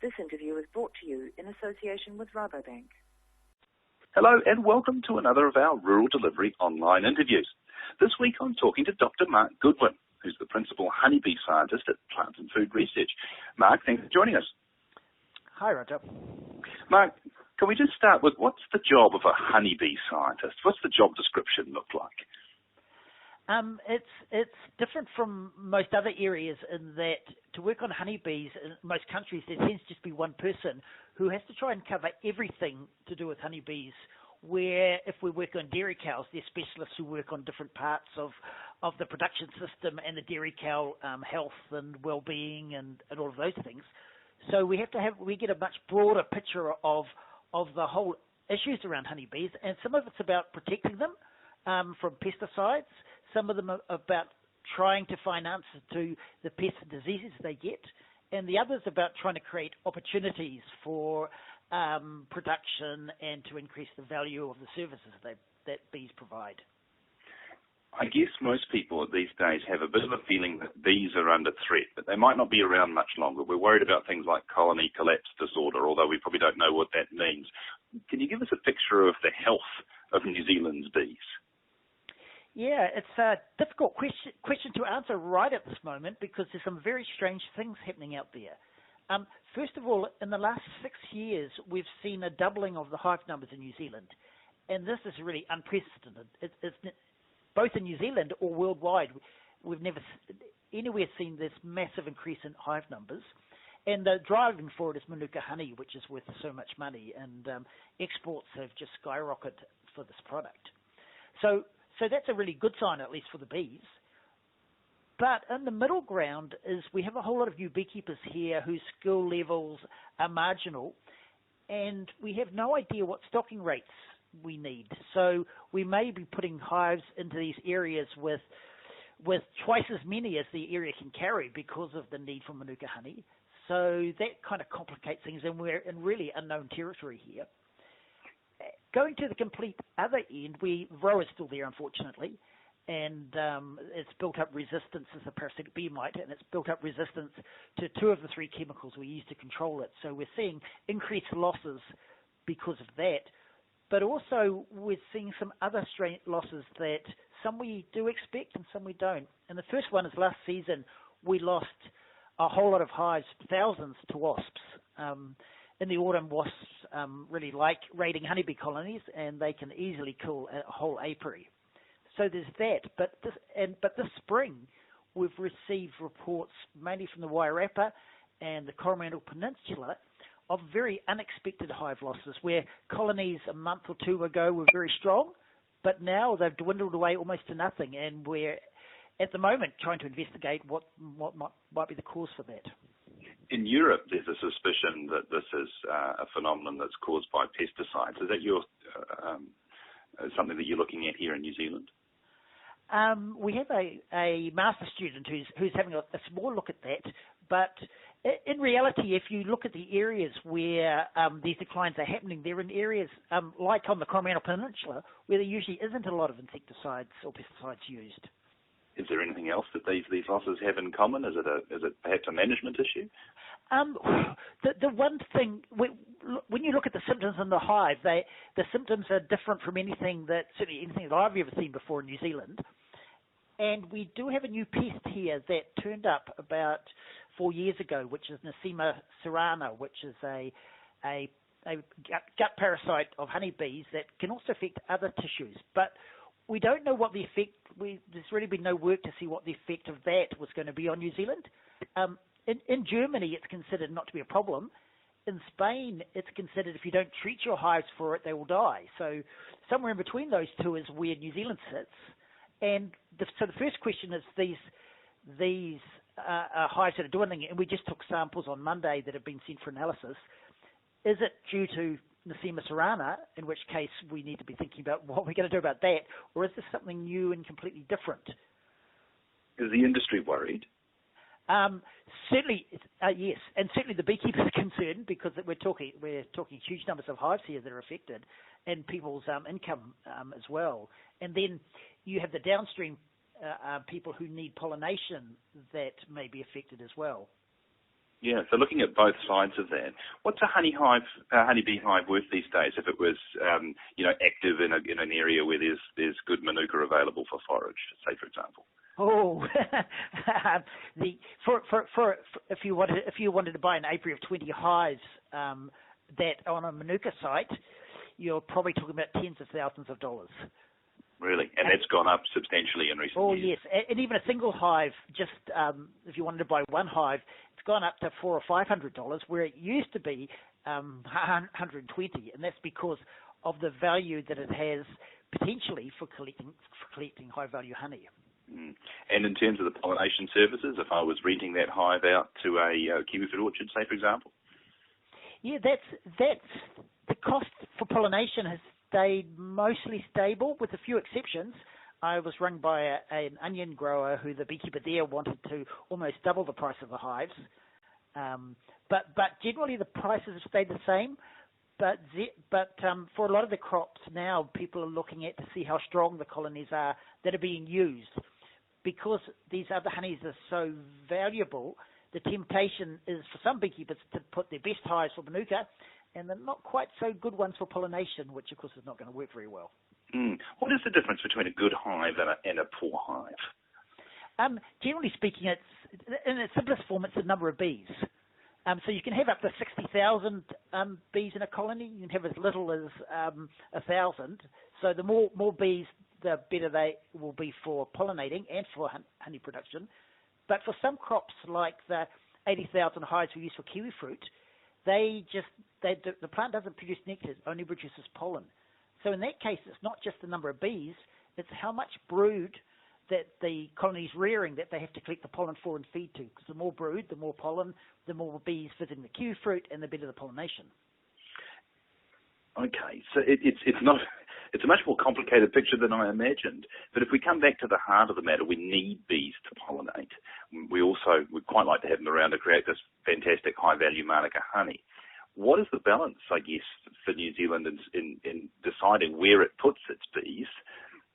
This interview is brought to you in association with Rabobank. Hello and welcome to another of our Rural Delivery online interviews. This week I'm talking to Dr. Mark Goodwin, who's the Principal Honeybee Scientist at Plant and Food Research. Mark, thanks for joining us. Hi, Roger. Mark, can we just start with what's the job of a honeybee scientist? What's the job description look like? It's different from most other areas in that to work on honeybees in most countries there tends to just be one person who has to try and cover everything to do with honeybees, where if we work on dairy cows, there's specialists who work on different parts of the production system and the dairy cow health and well-being and all of those things. So we get a much broader picture of the whole issues around honeybees, and some of it's about protecting them from pesticides. Some of them are about trying to find answers to the pests and diseases they get, and the others about trying to create opportunities for production and to increase the value of the services that bees provide. I guess most people these days have a bit of a feeling that bees are under threat, but they might not be around much longer. We're worried about things like colony collapse disorder, although we probably don't know what that means. Can you give us a picture of the health of New Zealand's bees? Yeah, it's a difficult question to answer right at this moment because there's some very strange things happening out there. First of all, in the last 6 years, we've seen a doubling of the hive numbers in New Zealand, and this is really unprecedented. It's both in New Zealand or worldwide. We've never anywhere seen this massive increase in hive numbers, and the driving for it is Manuka honey, which is worth so much money, and exports have just skyrocketed for this product. So that's a really good sign, at least for the bees. But in the middle ground is we have a whole lot of new beekeepers here whose skill levels are marginal, and we have no idea what stocking rates we need. So we may be putting hives into these areas with twice as many as the area can carry because of the need for Manuka honey. So that kind of complicates things, and we're in really unknown territory here. Going to the complete other end, Varroa is still there, unfortunately, and it's built up resistance as a parasitic bee mite, and it's built up resistance to 2 of the 3 chemicals we use to control it. So we're seeing increased losses because of that, but also we're seeing some other strain losses that some we do expect and some we don't. And the first one is last season we lost a whole lot of hives, thousands, to wasps. In the autumn, wasps really like raiding honeybee colonies, and they can easily kill a whole apiary. So there's that. But this spring, we've received reports mainly from the Wairarapa and the Coromandel Peninsula of very unexpected hive losses, where colonies a month or 2 ago were very strong, but now they've dwindled away almost to nothing, and we're at the moment trying to investigate what might be the cause for that. In Europe, there's a suspicion that this is a phenomenon that's caused by pesticides. Is that something that you're looking at here in New Zealand? We have a master student who's having a small look at that, but in reality, if you look at the areas where these declines are happening, they're in areas like on the Coromandel Peninsula, where there usually isn't a lot of insecticides or pesticides used. Is there anything else that these losses have in common? Is it perhaps a management issue? The one thing, when you look at the symptoms in the hive, the symptoms are different from anything that I've ever seen before in New Zealand. And we do have a new pest here that turned up about 4 years ago, which is Nosema serrana, which is a gut parasite of honeybees that can also affect other tissues. But we don't know what the effect. There's really been no work to see what the effect of that was going to be on New Zealand. In Germany, it's considered not to be a problem. In Spain, it's considered if you don't treat your hives for it, they will die. So somewhere in between those two is where New Zealand sits. And so the first question is these hives that are dwindling, and we just took samples on Monday that have been sent for analysis. Is it due to Nosema serrana, in which case we need to be thinking about what we're going to do about that, or is this something new and completely different? Is the industry worried? Certainly, yes, and certainly the beekeepers are concerned because we're talking huge numbers of hives here that are affected, and people's income as well. And then you have the downstream people who need pollination that may be affected as well. Yeah, so looking at both sides of that, what's a honeybee hive worth these days if it was, active in an area where there's good manuka available for forage, say for example? Oh, if you wanted to buy an apiary of 20 hives that on a manuka site, you're probably talking about tens of thousands of dollars. Really? And that's gone up substantially in recent years? Oh, yes. And even a single hive, just if you wanted to buy one hive, it's gone up to $400 or $500, where it used to be $120, and that's because of the value that it has potentially for collecting high-value honey. Mm. And in terms of the pollination services, if I was renting that hive out to a kiwifruit orchard, say, for example? Yeah, that's the cost for pollination has stayed mostly stable, with a few exceptions. I was rung by an onion grower who the beekeeper there wanted to almost double the price of the hives. But generally the prices have stayed the same. But for a lot of the crops now, people are looking at to see how strong the colonies are that are being used. Because these other honeys are so valuable, the temptation is for some beekeepers to put their best hives for manuka and the not quite so good ones for pollination, which of course is not going to work very well. Mm. What is the difference between a good hive and a poor hive? Generally speaking, it's in its simplest form, it's the number of bees. So you can have up to 60,000 bees in a colony. You can have as little as 1,000. So the more bees, the better they will be for pollinating and for honey production. But for some crops, like the 80,000 hives we use for kiwifruit, the plant doesn't produce nectar; it only produces pollen. So in that case, it's not just the number of bees; it's how much brood that the colony's rearing that they have to collect the pollen for and feed to. Because the more brood, the more pollen, the more bees visiting the kiwifruit, and the better the pollination. Okay, so it's a much more complicated picture than I imagined. But if we come back to the heart of the matter, we need bees to pollinate. We'd quite like to have them around to create this fantastic high-value Manuka honey. What is the balance, I guess, for New Zealand in deciding where it puts its bees?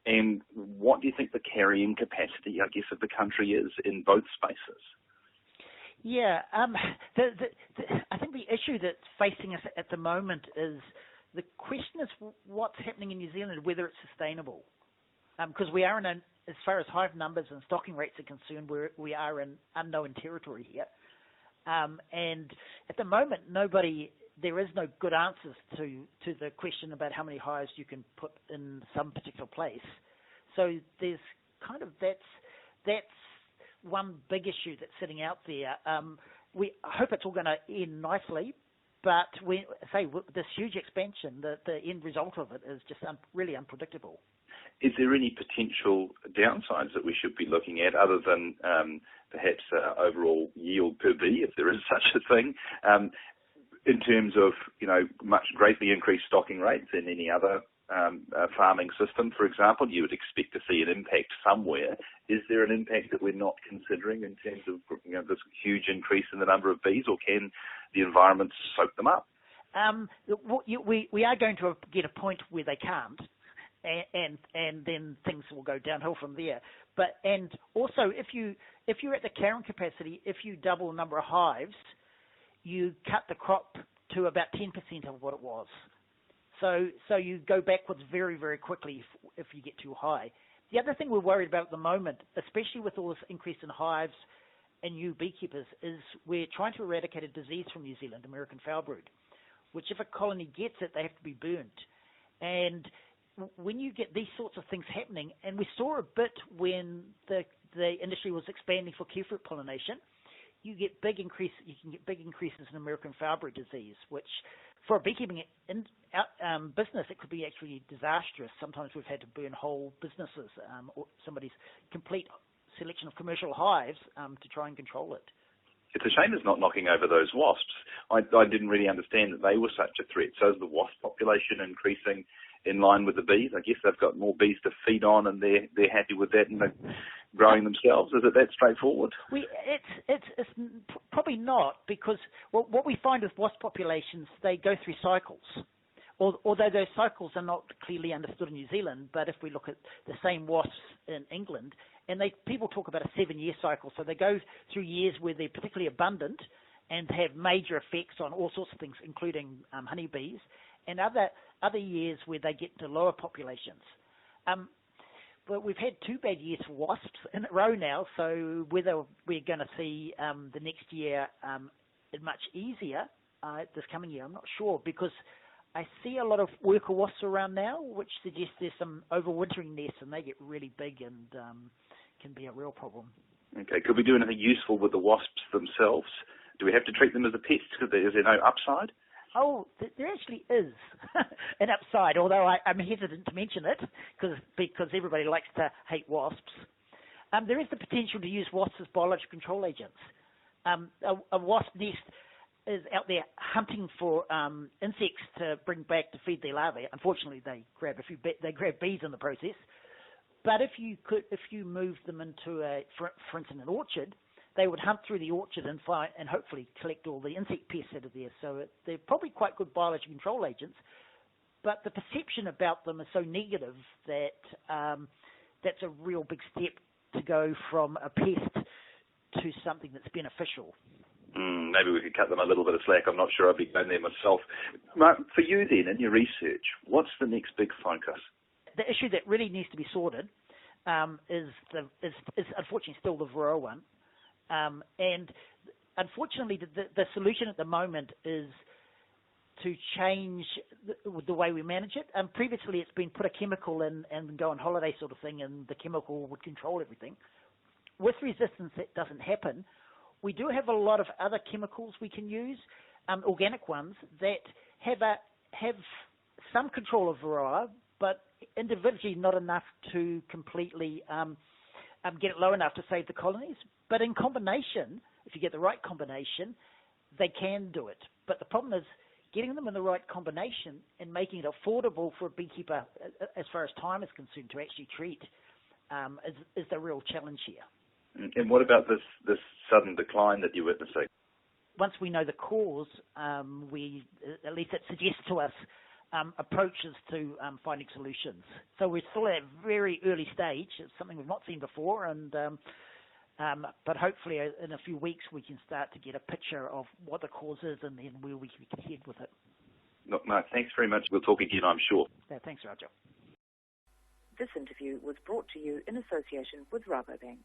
And what do you think the carrying capacity, I guess, of the country is in both spaces? Yeah, I think the issue that's facing us at the moment is the question is what's happening in New Zealand, whether it's sustainable. Because we are as far as hive numbers and stocking rates are concerned, we are in unknown territory here. And at the moment, there is no good answers to the question about how many hives you can put in some particular place. So there's kind of that's one big issue that's sitting out there. We hope it's all going to end nicely, but this huge expansion, the end result of it is just really unpredictable. Is there any potential downsides that we should be looking at other than perhaps overall yield per bee, if there is such a thing, in terms of, much greatly increased stocking rates in any other farming system, for example? You would expect to see an impact somewhere. Is there an impact that we're not considering in terms of this huge increase in the number of bees, or can the environment soak them up? We are going to get a point where they can't, and then things will go downhill from there. And also, if you're at the carrying capacity, if you double the number of hives, you cut the crop to about 10% of what it was. So you go backwards very, very quickly if you get too high. The other thing we're worried about at the moment, especially with all this increase in hives and new beekeepers, is we're trying to eradicate a disease from New Zealand, American foul brood, which if a colony gets it, they have to be burnt. And when you get these sorts of things happening, and we saw a bit when the industry was expanding for kiwifruit pollination, you can get big increases in American foul brood disease, which for a beekeeping business, it could be actually disastrous. Sometimes we've had to burn whole businesses or somebody's complete selection of commercial hives to try and control it. It's a shame it's not knocking over those wasps. I didn't really understand that they were such a threat. So is the wasp population increasing in line with the bees? I guess they've got more bees to feed on, and they're happy with that, and they're growing themselves. Is it that straightforward? It's probably not, because what we find with wasp populations, they go through cycles. Although those cycles are not clearly understood in New Zealand, but if we look at the same wasps in England, and people talk about a 7-year cycle, so they go through years where they're particularly abundant, and have major effects on all sorts of things, including honeybees, and other years where they get to lower populations. But we've had 2 bad years for wasps in a row now, so whether we're going to see the next year much easier this coming year, I'm not sure, because I see a lot of worker wasps around now, which suggests there's some overwintering nests, and they get really big and can be a real problem. Okay, could we do anything useful with the wasps themselves? Do we have to treat them as a pest? Is there no upside? Oh, there actually is an upside, although I'm hesitant to mention it because everybody likes to hate wasps. There is the potential to use wasps as biological control agents. A wasp nest is out there hunting for insects to bring back to feed their larvae. Unfortunately, they grab bees in the process. But if you moved them into for instance, an orchard, they would hunt through the orchard and hopefully collect all the insect pests out of there. So they're probably quite good biological control agents. But the perception about them is so negative that that's a real big step to go from a pest to something that's beneficial. Maybe we could cut them a little bit of slack. I'm not sure I'd be going there myself. Mark, for you then, in your research, what's the next big focus? The issue that really needs to be sorted is unfortunately still the Varroa one. And unfortunately, the solution at the moment is to change the way we manage it. Previously, it's been put a chemical in and go on holiday sort of thing, and the chemical would control everything. With resistance, that doesn't happen. We do have a lot of other chemicals we can use, organic ones, that have some control of Varroa, but individually not enough to completely get it low enough to save the colonies. But in combination, if you get the right combination, they can do it. But the problem is getting them in the right combination and making it affordable for a beekeeper, as far as time is concerned, to actually treat is the real challenge here. And what about this sudden decline that you're witnessing? Once we know the cause, at least it suggests to us approaches to finding solutions. So we're still at a very early stage. It's something we've not seen before, and but hopefully in a few weeks we can start to get a picture of what the cause is and then where we can head with it. Look, Mark, thanks very much. We'll talk again, I'm sure. Yeah, thanks, Roger. This interview was brought to you in association with Rabobank.